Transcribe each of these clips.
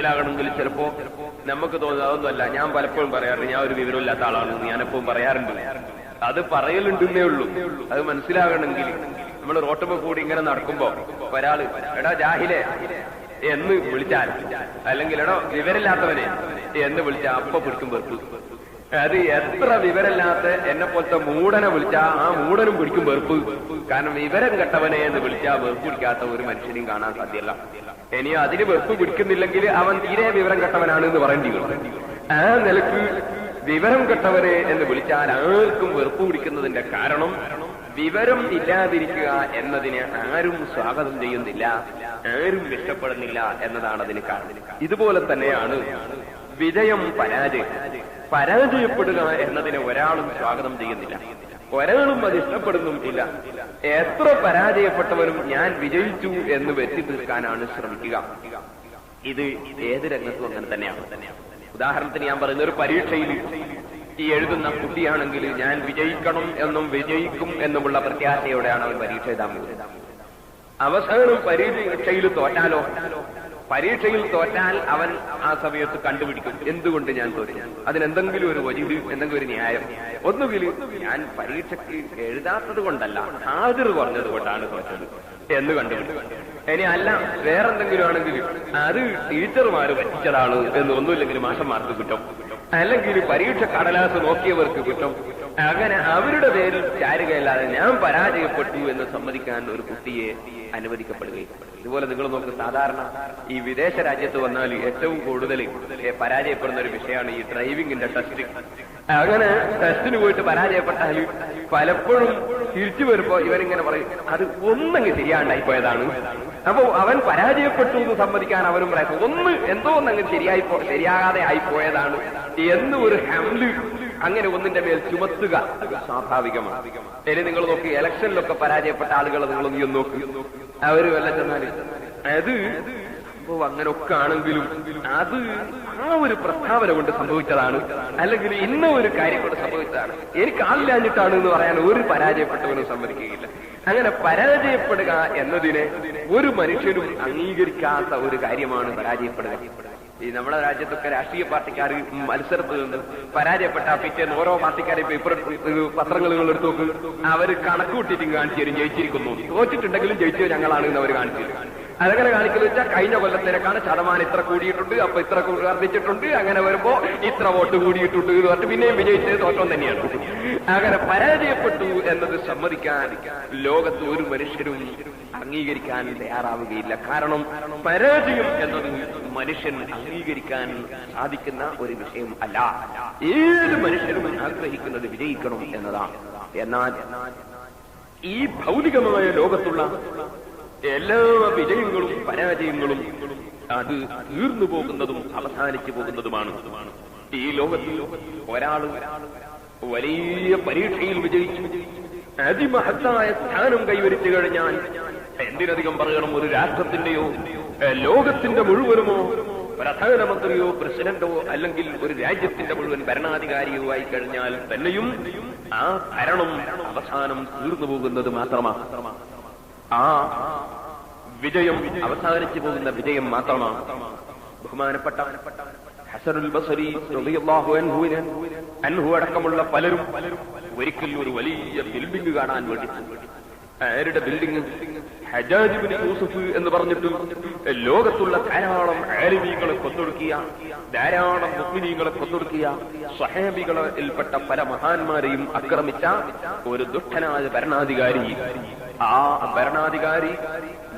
മനസ്സിലാകണമെങ്കിൽ ചിലപ്പോ നമുക്ക് തോന്നുന്നത് അതൊന്നുമല്ല. ഞാൻ പലപ്പോഴും പറയാറുണ്ട്, ഞാൻ ഒരു വിവരമില്ലാത്ത ആളാണ്, ഞാനെപ്പോഴും പറയാറുണ്ട്. അത് പറയലുണ്ടെന്നേ ഉള്ളൂ. അത് മനസ്സിലാകണമെങ്കിൽ നമ്മൾ റോട്ടുമ്പോ കൂടി ഇങ്ങനെ നടക്കുമ്പോ ഒരാള് എടാ ജാഹിലേ എന്ന് വിളിച്ചാൽ, അല്ലെങ്കിൽ എടോ വിവരമില്ലാത്തവനെ എന്ന് വിളിച്ചാൽ അപ്പൊ പിടിക്കും വെറുപ്പ്. അത് എത്ര വിവരമില്ലാത്ത എന്നെ പോലത്തെ മൂടനെ വിളിച്ചാ ആ മൂടനും പിടിക്കും വെറുപ്പ്. കാരണം വിവരം കെട്ടവനെ എന്ന് വിളിച്ചാൽ വെറുപ്പ് പിടിക്കാത്ത ഒരു മനുഷ്യനെയും കാണാൻ സാധ്യമല്ല. ഇനിയോ അതിന് വെറുപ്പ് പിടിക്കുന്നില്ലെങ്കിൽ അവൻ തീരെ വിവരം കെട്ടവനാണ് എന്ന് പറയേണ്ടി വരും. ആ നിലക്ക് വിവരം കെട്ടവനെ എന്ന് വിളിച്ചാൽ ആർക്കും വെറുപ്പ് പിടിക്കുന്നതിന്റെ കാരണം വിവരം ഇല്ലാതിരിക്കുക എന്നതിനെ ആരും സ്വാഗതം ചെയ്യുന്നില്ല, ആരും ഇഷ്ടപ്പെടുന്നില്ല എന്നതാണ് അതിന് കാരണം. ഇതുപോലെ തന്നെയാണ് വിജയം പരാജയപ്പെടുക എന്നതിനെ ഒരാളും സ്വാഗതം ചെയ്യുന്നില്ല, ഒരാളും അത് ഇഷ്ടപ്പെടുന്നുമില്ല. എത്ര പരാജയപ്പെട്ടവരും ഞാൻ വിജയിച്ചു എന്ന് വരുത്തി തീർക്കാനാണ് ശ്രമിക്കുക. ഇത് ഏത് രംഗത്തും അങ്ങനെ തന്നെയാണ്. ഉദാഹരണത്തിന് ഞാൻ പറയുന്ന ഒരു പരീക്ഷയിൽ ഈ എഴുതുന്ന കുട്ടിയാണെങ്കിൽ ഞാൻ വിജയിക്കണം എന്നും വിജയിക്കും എന്നുമുള്ള പ്രത്യാശയോടെയാണ് അവൻ പരീക്ഷ എഴുതാൻ പോകുന്നത്. അവസാനം പരീക്ഷയിൽ തോറ്റാലോ? പരീക്ഷയിൽ തോറ്റാൽ അവൻ ആ സമയത്ത് കണ്ടുപിടിക്കും എന്തുകൊണ്ട് ഞാൻ തോറ്റു. അതിനെന്തെങ്കിലും ഒരു വജീഹ്, എന്തെങ്കിലും ഒരു ന്യായം. ഒന്നുകിൽ ഞാൻ പരീക്ഷയ്ക്ക് എഴുതാത്തത് കൊണ്ടല്ല, ഹാജർ കുറഞ്ഞത് കൊണ്ടാണ് തോറ്റത് എന്ന് കണ്ടുപിടിക്കും. ഇനി അല്ല വേറെന്തെങ്കിലും ആണെങ്കിൽ അത് ടീച്ചർമാര് പറ്റിച്ചതാണ് എന്ന്, ഒന്നുമില്ലെങ്കിൽ മാഷന്മാർക്ക് കുറ്റം, അല്ലെങ്കിൽ പരീക്ഷ കടലാസ് നോക്കിയവർക്ക് കുറ്റം. അങ്ങനെ അവരുടെ പേരിൽ ചാരുകയല്ലാതെ ഞാൻ പരാജയപ്പെട്ടു എന്ന് സമ്മതിക്കാൻ ഒരു കുട്ടിയെ അനുവദിക്കപ്പെടുകയും. ഇതുപോലെ നിങ്ങൾ നോക്ക്, സാധാരണ ഈ വിദേശ രാജ്യത്ത് വന്നാൽ ഏറ്റവും കൂടുതൽ പരാജയപ്പെടുന്ന ഒരു വിഷയമാണ് ഈ ഡ്രൈവിംഗിന്റെ ടെസ്റ്റ്. അങ്ങനെ ടെസ്റ്റിന് പോയിട്ട് പരാജയപ്പെട്ടാൽ പലപ്പോഴും തിരിച്ചു വരുമ്പോ ഇവരിങ്ങനെ പറയും അത് ഒന്നങ്ങ് ശരിയാണ്ടായി പോയതാണ്. അപ്പൊ അവൻ പരാജയപ്പെട്ടു എന്ന് സമ്മതിക്കാൻ അവരും പറയാം എന്തോ ഒന്നങ്ങ് ശരിയാകാതെ ആയിപ്പോയതാണ് എന്ന് ഒരു ഹംല് അങ്ങനെ ഒന്നിന്റെ മേൽ ചുമത്തുക സ്വാഭാവികമാണ്. ഇനി നിങ്ങൾ നോക്കി, ഇലക്ഷനിലൊക്കെ പരാജയപ്പെട്ട ആളുകളെ നിങ്ങളൊന്ന് നോക്കി, അവര് വല്ല ചെന്നാല് അത് അങ്ങനൊക്കെ ആണെങ്കിലും അത് ആ ഒരു പ്രസ്താവന കൊണ്ട് സംഭവിച്ചതാണ്, അല്ലെങ്കിൽ ഇന്ന ഒരു കാര്യം കൊണ്ട് സംഭവിച്ചതാണ്, എനിക്ക് ആളില്ലാഞ്ഞിട്ടാണ് എന്ന് പറയാൻ ഒരു പരാജയപ്പെട്ടവനും സമ്മതിക്കുകയില്ല. അങ്ങനെ പരാജയപ്പെടുക എന്നതിനെ ഒരു മനുഷ്യനും അംഗീകരിക്കാത്ത ഒരു കാര്യമാണ് പരാജയപ്പെടുക. ഈ നമ്മുടെ രാജ്യത്തൊക്കെ രാഷ്ട്രീയ പാർട്ടിക്കാർ മത്സരത്തിൽ നിന്ന് പരാജയപ്പെട്ട പിറ്റേന്ന് ഓരോ പാർട്ടിക്കാരെയും പത്രങ്ങൾ എടുത്തു നോക്ക്, അവര് കണക്കുകൂട്ടിയിട്ടും കാണിച്ചു തരും ജയിച്ചിരിക്കുന്നു, തോറ്റിട്ടുണ്ടെങ്കിലും ജയിച്ചത് ഞങ്ങളാണ് എന്ന് അവർ കാണിച്ചു തരും. അതങ്ങനെ കാണിക്കുന്നത് വെച്ചാൽ കഴിഞ്ഞ കൊല്ലത്തിനേക്കാണ് ശതമാനം ഇത്ര കൂടിയിട്ടുണ്ട്, അപ്പൊ ഇത്ര വർദ്ധിച്ചിട്ടുണ്ട്, അങ്ങനെ വരുമ്പോ ഇത്ര വോട്ട് കൂടിയിട്ടുണ്ട് എന്ന് പറഞ്ഞിട്ട് പിന്നെയും വിജയിച്ചത് തോറ്റം തന്നെയാണ്. അങ്ങനെ പരാജയപ്പെട്ടു എന്നത് സമ്മതിക്കാൻ ലോകത്ത് ഒരു മനുഷ്യരും അംഗീകരിക്കാൻ തയ്യാറാവുകയില്ല. കാരണം പരാജയം എന്നത് മനുഷ്യൻ അംഗീകരിക്കാൻ സാധിക്കുന്ന ഒരു വിഷയം അല്ല. ഏത് മനുഷ്യനും ആഗ്രഹിക്കുന്നത് വിജയിക്കണം എന്നതാണ്. എന്നാൽ ഈ ഭൗതികമായ ലോകത്തുള്ള എല്ലാ വിജയങ്ങളും പരാജയങ്ങളും അത് തീർന്നു പോകുന്നതും അവസാനിച്ചു പോകുന്നതുമാണ്. ഈ ലോകത്തിൽ ഒരാള് വലിയ പരീക്ഷയിൽ വിജയിച്ചു അതിമഹത്തായ സ്ഥാനം കൈവരിച്ചു കഴിഞ്ഞാൽ എന്തിനധികം പറയണം, ഒരു രാഷ്ട്രത്തിന്റെയോ ലോകത്തിന്റെ മുഴുവനുമോ പ്രധാനമന്ത്രിയോ പ്രസിഡന്റോ അല്ലെങ്കിൽ ഒരു രാജ്യത്തിന്റെ മുഴുവൻ ഭരണാധികാരിയോ ആയി കഴിഞ്ഞാൽ തന്നെയും ആ ഭരണം അവസാനം തീർന്നു പോകുന്നത് മാത്രമാണ്. ആ വിജയം അവസാനിച്ചു പോകുന്ന വിജയം മാത്രമാണ്. ബഹുമാനപ്പെട്ട ഹസനുൽ ബസരി റളിയല്ലാഹു അൻഹു അടക്കമുള്ള പലരും ഒരിക്കൽ ഒരു വലിയ ബിൽഡിംഗ് കാണാൻ വേണ്ടി, ആരുടെ ബിൽഡിംഗ്? ഹജ്ജാജ് ഇബ്നു യൂസുഫ് എന്ന് പറഞ്ഞിട്ട് ലോകത്തുള്ള ധാരാളം ആലിമീങ്ങളെ കൊന്നൊടുക്കിയ, ധാരാളം മുഅ്മിനീങ്ങളെ കൊന്നൊടുക്കിയ, സ്വഹാബികളിൽപ്പെട്ട പല മഹാന്മാരെയും ആക്രമിച്ച ഒരു ദുഷ്ടനായ ഭരണാധികാരി. ആ ഭരണാധികാരി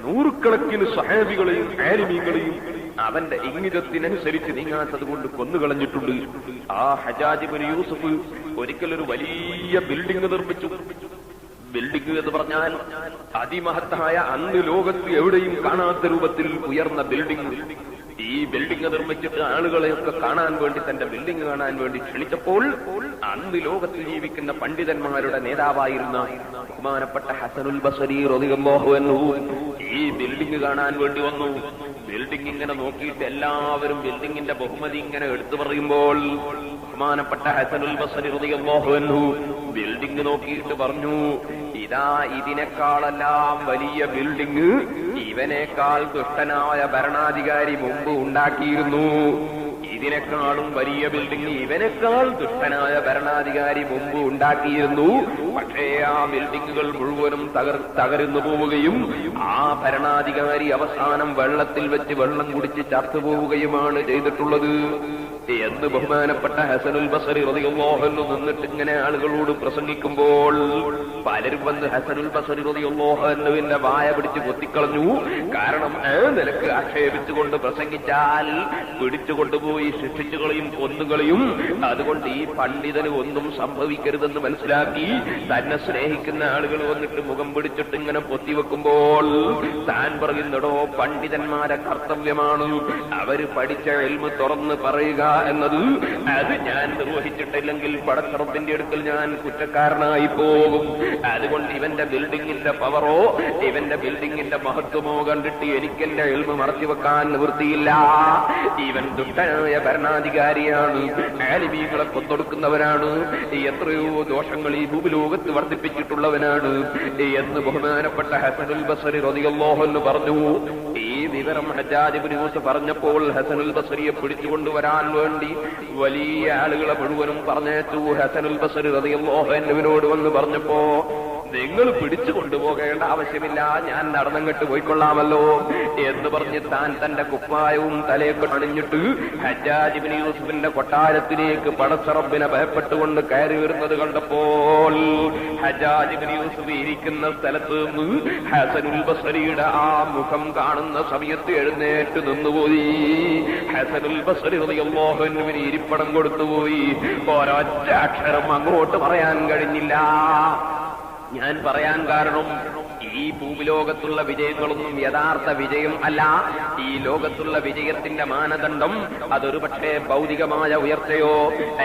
നൂറുകണക്കിന് സ്വഹാബികളെയും ആലിമീങ്ങളെയും അവന്റെ ഇംഗിതത്തിനനുസരിച്ച് നീങ്ങാത്തത് കൊണ്ട് കൊന്നുകളഞ്ഞിട്ടുണ്ട്. ആ ഹജ്ജാജ് ഇബ്നു യൂസുഫ് ഒരിക്കൽ ഒരു വലിയ ബിൽഡിംഗ് നിർമ്മിച്ചു. ബിൽഡിംഗ് എന്ന് പറഞ്ഞാൽ അതിമഹത്തായ, അന്ന് ലോകത്ത് എവിടെയും കാണാത്ത രൂപത്തിൽ ഉയർന്ന ബിൽഡിംഗ്. ഈ ബിൽഡിംഗ് നിർമ്മിച്ചിട്ട് ആളുകളെയൊക്കെ കാണാൻ വേണ്ടി, തന്റെ ബിൽഡിംഗ് കാണാൻ വേണ്ടി ക്ഷണിച്ചപ്പോൾ അന്ന് ലോകത്ത് ജീവിക്കുന്ന പണ്ഡിതന്മാരുടെ നേതാവായിരുന്ന ബഹുമാനപ്പെട്ട ഹസനുൽ ബസരി റളിയല്ലാഹു അൻഹു ഈ ബിൽഡിംഗ് കാണാൻ വേണ്ടി വന്നു. ബിൽഡിംഗ് ഇങ്ങനെ നോക്കിയിട്ട് എല്ലാവരും ബിൽഡിംഗിന്റെ ബഹുമതി ഇങ്ങനെ എടുത്തു പറയുമ്പോൾ ബഹുമാനപ്പെട്ട ഹസനുൽ ബസരി റളിയല്ലാഹു അൻഹു ബിൽഡിംഗ് നോക്കിയിട്ട് പറഞ്ഞു, ഇതാ ഇതിനേക്കാളെല്ലാം വലിയ ബിൽഡിംഗ് ഇവനേക്കാൾ ദുഷ്ടനായ ഭരണാധികാരി മുമ്പ് ഉണ്ടാക്കിയിരുന്നു. ഇതിനേക്കാളും വലിയ ബിൽഡിംഗ് ഇവനേക്കാൾ ദുഷ്ടനായ ഭരണാധികാരി മുമ്പ് ഉണ്ടാക്കിയിരുന്നു. പക്ഷേ ആ ബിൽഡിങ്ങുകൾ മുഴുവനും തകർന്നു പോവുകയും ആ ഭരണാധികാരി അവസാനം വെള്ളത്തിൽ വെച്ച് വെള്ളം കുടിച്ച് ചത്തുപോവുകയുമാണ് ചെയ്തിട്ടുള്ളത് എന്ന് ബഹുമാനപ്പെട്ട ഹസനുൽ ബസരി റളിയല്ലാഹു അൻഹു നിന്നിട്ട് ഇങ്ങനെ ആളുകളോട് പ്രസംഗിക്കുമ്പോൾ പലരും വന്ന് ഹസനുൽ ബസരി റളിയല്ലാഹു അൻഹുവിന്റെ വായ പിടിച്ച് കൊത്തിക്കളഞ്ഞു. കാരണം ആ നിലക്ക് ആക്ഷേപിച്ചുകൊണ്ട് പ്രസംഗിച്ചാൽ പിടിച്ചുകൊണ്ടുപോയി ശിക്ഷിച്ചുകളെയും കൊന്നുകളയും. അതുകൊണ്ട് ഈ പണ്ഡിതന് ഒന്നും സംഭവിക്കരുതെന്ന് മനസ്സിലാക്കി തന്നെ സ്നേഹിക്കുന്ന ആളുകൾ വന്നിട്ട് മുഖം പിടിച്ചിട്ട് ഇങ്ങനെ പൊത്തിവെക്കുമ്പോൾ താൻ പറയുന്നടോ, പണ്ഡിതന്മാരെ കർത്തവ്യമാണ് അവര് പഠിച്ച ഇൽമ് തുറന്ന് പറയുക എന്നത്. അത് ഞാൻ നിർവഹിച്ചിട്ടില്ലെങ്കിൽ പടച്ചറപ്പിന്റെ അടുക്കൽ ഞാൻ കുറ്റക്കാരനായി പോകും. അതുകൊണ്ട് ഇവന്റെ ബിൽഡിങ്ങിന്റെ പവറോ ഇവന്റെ ബിൽഡിങ്ങിന്റെ മഹത്വമോ കണ്ടിട്ട് എനിക്കെന്റെ ഇൽമ് മറച്ചുവെക്കാൻ നിവൃത്തിയില്ല. ഇവൻ ദുഷ്ടനായ ഭരണാധികാരിയാണ്, ആലിമീങ്ങളെ കൊന്നൊടുക്കുന്നവനാണ്, എത്രയോ ദോഷങ്ങൾ ഈ ഭൂമിലോകത്ത് വർദ്ധിപ്പിച്ചിട്ടുള്ളവനാണ് എന്ന് ബഹുമാനപ്പെട്ട ഹസനുൽ ബസരി റളിയല്ലാഹു അൻഹു പറഞ്ഞു. ഈ വിവരം ഹജ്ജാജ് ഇബ്നു യൂസുഫ് പറഞ്ഞപ്പോൾ ഹസനുൽ ബസരിയെ പിടിച്ചുകൊണ്ടുവരാൻ വേണ്ടി വലിയ ആളുകളെ മുഴുവനും പറഞ്ഞേച്ചു. ഹസനുൽ ബസരി റളിയല്ലാഹു അൻഹുവിനോട് വന്ന് പറഞ്ഞപ്പോ, നിങ്ങൾ പിടിച്ചു കൊണ്ടുപോകേണ്ട ആവശ്യമില്ല, ഞാൻ നടന്നങ്ങട്ട് പോയിക്കൊള്ളാമല്ലോ എന്ന് പറഞ്ഞ് താൻ തന്റെ കുപ്പായവും തലയൊക്കെ അണിഞ്ഞിട്ട് ഹജ്ജാജ് ഇബ്നു യൂസുഫിന്റെ കൊട്ടാരത്തിലേക്ക് പടച്ചറബിനെ ഭയപ്പെട്ടുകൊണ്ട് കയറി വരുന്നത് കണ്ടപ്പോൾ ഹജ്ജാജ് ഇബ്നു യൂസുഫ് ഇരിക്കുന്ന സ്ഥലത്ത് നിന്ന് ഹസനുൽ ബസരിയുടെ ആ മുഖം കാണുന്ന സമയത്ത് എഴുന്നേറ്റ് നിന്നുപോയി. ഹസനുൽ ബസരി റളിയല്ലാഹു അൻഹുവിന് ഇരിപ്പടം കൊടുത്തുപോയി. ഒരൊറ്റ അക്ഷരം അങ്ങോട്ട് പറയാൻ കഴിഞ്ഞില്ല. ഞാൻ പറയാൻ കാരണം ഈ ഭൂമിലോകത്തുള്ള വിജയങ്ങളൊന്നും യഥാർത്ഥ വിജയം അല്ല. ഈ ലോകത്തുള്ള വിജയത്തിന്റെ മാനദണ്ഡം അതൊരു പക്ഷേ ഭൗതികമായ ഉയർച്ചയോ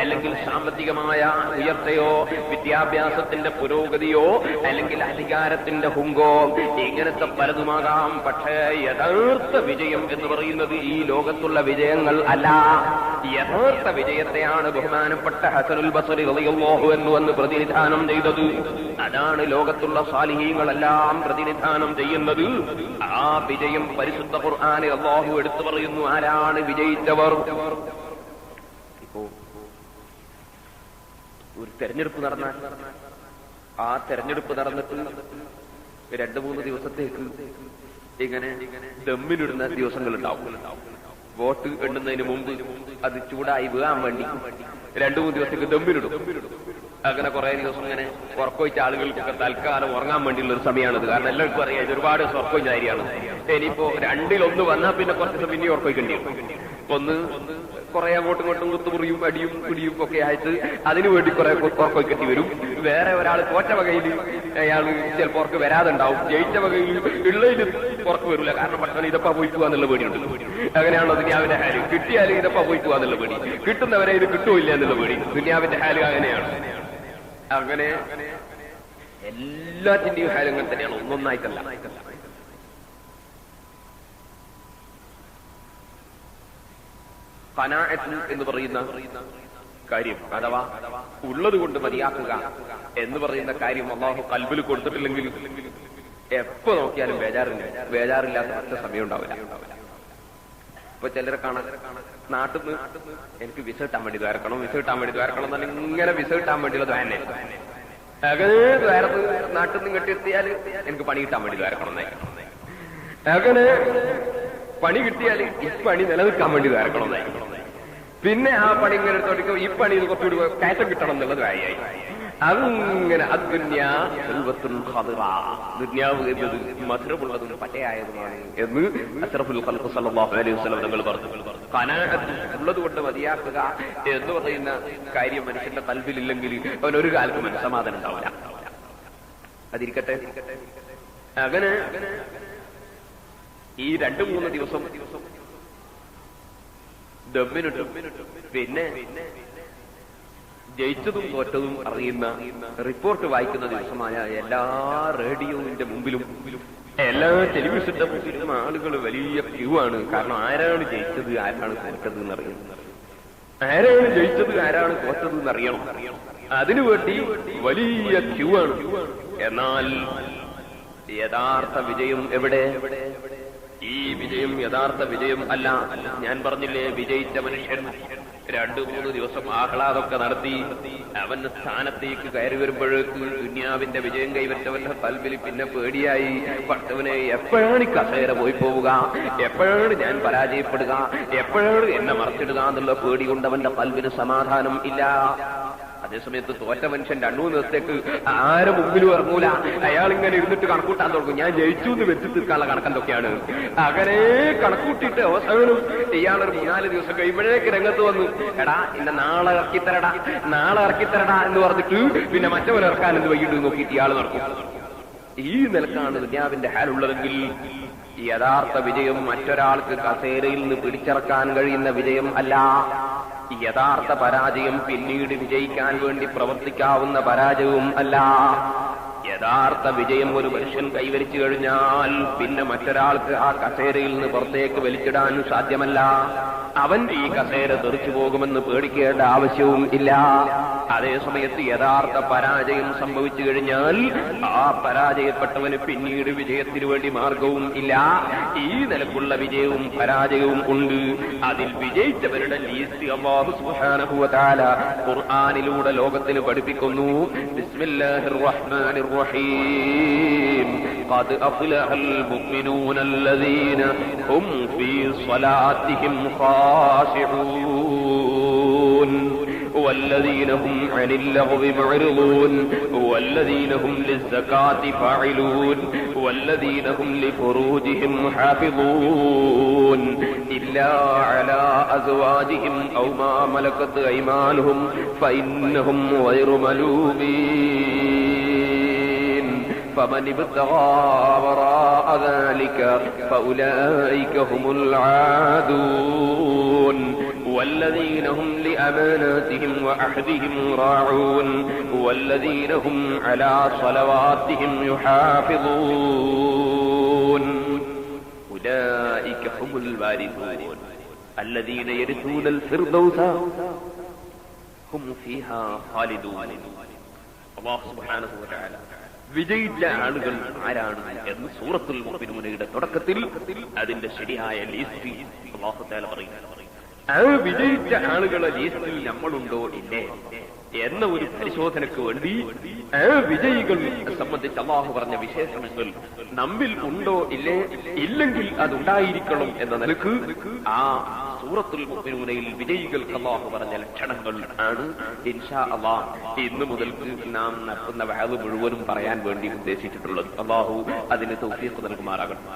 അല്ലെങ്കിൽ സാമ്പത്തികമായ ഉയർച്ചയോ വിദ്യാഭ്യാസത്തിന്റെ പുരോഗതിയോ അല്ലെങ്കിൽ അധികാരത്തിന്റെ ഹുങ്കോ ഇങ്ങനത്തെ പലതുമാകാം. പക്ഷേ യഥാർത്ഥ വിജയം എന്ന് പറയുന്നത് ഈ ലോകത്തുള്ള വിജയങ്ങൾ അല്ല. യഥാർത്ഥ വിജയത്തെയാണ് ബഹുമാനപ്പെട്ട ഹസനുൽ ബസരി റളിയല്ലാഹു അൻഹു എന്ന് പ്രതിനിധാനം ചെയ്തത്. അതാണ് ലോകത്തുള്ള സാലിഹീങ്ങളെല്ലാം പ്രതിനിധാനം ചെയ്യുന്നത്. ആ വിജയം പരിശുദ്ധ ഖുർആനിൽ അല്ലാഹു എടുത്തു പറയുന്നു. ആരാണ് വിജയിച്ചവർ? ഇപ്പോ ഒരു തെരഞ്ഞെടുപ്പ് നടന്നാൽ ആ തെരഞ്ഞെടുപ്പ് നടന്നിട്ട് 2-3 ദിവസത്തേക്ക് ഇങ്ങനെ ദമ്മിനിടുന്ന ദിവസങ്ങളുണ്ടാവും. വോട്ട് എണ്ണുന്നതിന് മുമ്പ് അത് ചൂടായി വീഴാൻ വേണ്ടി 2-3 ദിവസത്തേക്ക് ദമ്മിനിടും. അങ്ങനെ കുറെ ദിവസം ഇങ്ങനെ ഉറക്കൊഴിച്ച ആളുകൾക്കൊക്കെ തൽക്കാലം ഉറങ്ങാൻ വേണ്ടിയുള്ള ഒരു സമയമാണിത്. കാരണം എല്ലാവർക്കും അറിയാം ഇത് ഒരുപാട് ഉറക്കൊഴിച്ച കാര്യമാണ്. ഇനിയിപ്പോ 2-1 വന്നാൽ പിന്നെ കുറച്ച് ദിവസം പിന്നെ ഉറക്കൊഴിക്കേണ്ടി വരും. ഒന്ന് കുറെ അങ്ങോട്ടും ഇങ്ങോട്ടും കുത്തുമുറിയും അടിയും പിടിയും ഒക്കെ ആയിട്ട് അതിനുവേണ്ടി കുറെ ഉറക്കൊഴിക്കേണ്ടി വരും. വേറെ ഒരാൾ തോറ്റ വകയിൽ അയാൾ ചിലപ്പോൾ ഉറക്ക് വരാതെ ഉണ്ടാവും. ജയിച്ച വകയിൽ ഉള്ളതിൽ ഉറക്ക് വരില്ല. കാരണം പെട്ടെന്ന് ഇതപ്പാ പോയി പോവാന്നുള്ള പേടിയുണ്ട്. അങ്ങനെയാണോ ദുനിയാവിന്റെ ഹാല്? കിട്ടിയാലും ഇതപ്പാ പോയി പോവാന്നുള്ള പേടി, കിട്ടുന്നവരെ ഇത് കിട്ടൂല്ല എന്നുള്ള പേടി. ദുനിയാവിന്റെ ഹാല് അങ്ങനെയാണ്. അങ്ങനെ എല്ലാത്തിന്റെയും കാര്യങ്ങൾ തന്നെയാണ്, ഒന്നൊന്നായിട്ടല്ല. ഖനാഅത്ത് എന്ന് പറയുന്ന കാര്യം അഥവാ ഉള്ളത് കൊണ്ട് മതിയാക്കുക എന്ന് പറയുന്ന കാര്യം അല്ലാഹു ഖൽബിൽ കൊടുത്തിട്ടില്ലെങ്കിൽ എപ്പോ നോക്കിയാലും ബേജാറില്ലാത്ത ഒറ്റ സമയം ഉണ്ടാവില്ല. ഇപ്പൊ ചിലരെ കാണാൻ നാട്ടിൽ നിന്ന് എനിക്ക് വിസ കിട്ടാൻ വേണ്ടി ദ്വാരക്കണം എന്ന് ഇങ്ങനെ വിസ കിട്ടാൻ വേണ്ടിയുള്ള ദ്വാരനെ അങ്ങനെ ദ്വാരത്ത് നാട്ടിൽ നിന്ന് കെട്ടിയെത്തിയാൽ എനിക്ക് പണി കിട്ടാൻ വേണ്ടി ദ്വാരക്കണം. അങ്ങനെ പണി കിട്ടിയാൽ ഈ പണി നിലനിൽക്കാൻ വേണ്ടി ദ്വാരക്കണം. പിന്നെ ആ പണി ഇങ്ങനെ എടുത്തോണ്ടിരിക്കും, ഈ പണി ഇത് കുറച്ചുകൂടി കയറ്റം കിട്ടണം എന്നുള്ളത് കാര്യമായി. അങ്ങനെ ദുന്യാവ് എന്നത് മധുരമുള്ളതും പറ്റയായതുമാണ് എന്ന് അഷ്റഫുൽ ഖൽഖ് സല്ലല്ലാഹു അലൈഹി വസല്ലം തങ്ങൾ പറഞ്ഞു. ഖനാഅത്ത് ഉള്ളത് കൊണ്ട് മതിയാക്കുക എന്ന് പറയുന്ന കാര്യം മനുഷ്യന്റെ ഖൽബിലില്ലെങ്കിൽ അവൻ ഒരു കാലത്ത് മനസ്സമാധാനം ഉണ്ടാവില്ല. അതിരിക്കട്ടെ. അങ്ങനെ ഈ 2-3 ദിവസം ദമ്മിനിട്ടും പിന്നെ ജയിച്ചതും തോറ്റതും അറിയുന്ന റിപ്പോർട്ട് വായിക്കുന്ന ദിവസമായ എല്ലാ റേഡിയോവിന്റെ മുമ്പിലും എല്ലാ ടെലിവിഷന്റെ മുമ്പിലും ആളുകൾ വലിയ ക്യൂ ആണ്. കാരണം ആരാണ് ജയിച്ചത് ആരാണ് തോറ്റത് എന്നറിയുന്നത്. ആരാണ് ജയിച്ചത് ആരാണ് തോറ്റത് എന്നറിയണം. അതിനുവേണ്ടി വലിയ ക്യൂ ആണ്. എന്നാൽ യഥാർത്ഥ വിജയം എവിടെ? ഈ വിജയം യഥാർത്ഥ വിജയം അല്ല. ഞാൻ പറഞ്ഞില്ലേ, വിജയിച്ച മനുഷ്യൻ 2-3 ദിവസം ആഹ്ലാദമൊക്കെ നടത്തി അവൻ സ്ഥാനത്തേക്ക് കയറി വരുമ്പോഴേക്ക് ദുനിയാവിന്റെ വിജയം കൈവച്ചവന്റെ കൽബിൽ പിന്നെ പേടിയായി. പടച്ചവനെ, എപ്പോഴാണ് ഈ കസേര പോയി പോവുക, എപ്പോഴാണ് ഞാൻ പരാജയപ്പെടുക, എപ്പോഴാണ് എന്നെ മറച്ചിടുക എന്നുള്ള പേടി കൊണ്ടവന്റെ കൽബിന് സമാധാനം ഇല്ല. അതേസമയത്ത് തോറ്റ മനുഷ്യൻ 2-3 ദിവസത്തേക്ക് ആരും മുമ്പിലും ഇറങ്ങൂല. അയാൾ ഇങ്ങനെ ഇരുന്നിട്ട് കണക്കൂട്ടാൻ തുടങ്ങും. ഞാൻ ജയിച്ചു എന്ന് വെച്ച് തീർക്കാനുള്ള കണക്കെന്തൊക്കെയാണ്. അങ്ങനെ കണക്കൂട്ടിയിട്ട് അവസാനം ഇയാളൊരു 3-4 ദിവസം കഴിയുമ്പോഴേക്ക് രംഗത്ത് വന്നു, എടാ എന്നെ നാളെ ഇറക്കിത്തരടാ എന്ന് പറഞ്ഞിട്ട് പിന്നെ മറ്റവരെ ഇറക്കാൻ എന്ത് വൈകിട്ട് നോക്കിയിട്ട് ഇയാൾ നടക്കും. ഈ നിലക്കാണ് ദുനിയാവിന്റെ ഹാലുള്ളതെങ്കിൽ യഥാർത്ഥ വിജയം മറ്റൊരാൾക്ക് കസേരയിൽ നിന്ന് പിടിച്ചിറക്കാൻ കഴിയുന്ന വിജയം അല്ല. യഥാർത്ഥ പരാജയം പിന്നീട് വിജയിക്കാൻ വേണ്ടി പ്രവർത്തിക്കാവുന്ന പരാജയവും അല്ല. യഥാർത്ഥ വിജയം ഒരു മനുഷ്യൻ കൈവരിച്ചു കഴിഞ്ഞാൽ പിന്നെ മറ്റൊരാൾക്ക് ആ കസേരയിൽ നിന്ന് പുറത്തേക്ക് വലിച്ചിടാൻ സാധ്യമല്ല. അവന്റെ ഈ കസേര തെറിച്ചു പോകുമെന്ന് പേടിക്കേണ്ട ആവശ്യവും ഇല്ല. അതേസമയത്ത് യഥാർത്ഥ പരാജയം സംഭവിച്ചു കഴിഞ്ഞാൽ ആ പരാജയപ്പെട്ടവന് പിന്നീട് വിജയത്തിനു വേണ്ടി മാർഗവും ഇല്ല. ഈ നിലക്കുള്ള വിജയവും പരാജയവും ഉണ്ട്. അതിൽ വിജയിച്ചവരുടെ ലീസ്റ്റ് അല്ലാഹു സുബ്ഹാനഹു വ തആല ഖുർആനിലൂടെ ലോകത്തിന് പഠിപ്പിക്കുന്നു. ബിസ്മില്ലാഹിർ റഹ്മാനിർ റഹീം. ഖദ് അഫ്ലഹൽ മുഅ്മിനൂനല്ലദീന ഹും ഫീ സ്വലാത്തിഹിം ഖാശിഊൻ والذين هم عن اللغو معرضون والذين هم للزكاة فاعلون والذين هم لفروجهم حافظون إلا على أزواجهم أو ما ملكت أيمانهم فإنهم غير ملومين فمن ابتغى وراء ذلك فأولئك هم العادون والذين هم لأماناتهم وعهدهم راعون والذين هم على صلواتهم يحافظون أولئك هم الوارثون الذين يرثون الفردوس هم فيها خالدون. الله سبحانه وتعالى വിജയിച്ച ആളുകൾ ആരാണ് എന്ന് സൂറത്തുൽ മുഅ്മിനൂനയുടെ തുടക്കത്തിൽ അതിന്റെ ശരിയായ ലിസ്റ്റ് അല്ലാഹു തആല പറയുന്നു. ആ വിജയിച്ച ആളുകളെ ലിസ്റ്റിൽ നമ്മളുണ്ടോ ഇല്ലേ എന്ന ഒരു പരിശോധനയ്ക്ക് വേണ്ടി ആ വിജയികളെ സംബന്ധിച്ച് അല്ലാഹു പറഞ്ഞ വിശേഷണങ്ങൾ നമ്മിൽ ഉണ്ടോ ഇല്ലേ, ഇല്ലെങ്കിൽ അതുണ്ടായിരിക്കണം എന്ന നിലക്ക് ആ സൂറത്തുൽ മുഅ്മിനൂനയിൽ വിജയികൾക്ക് അല്ലാഹു പറഞ്ഞ ലക്ഷണങ്ങൾ ആണ് ഇൻഷാ അല്ലാഹ് ഇന്ന് മുതൽക്ക് നാം നടത്തുന്ന വഅദ് മുഴുവനും പറയാൻ വേണ്ടി ഉദ്ദേശിച്ചിട്ടുള്ളത്. അല്ലാഹു അതിന് തൗഫീഖ് നൽകുമാറാകട്ടെ.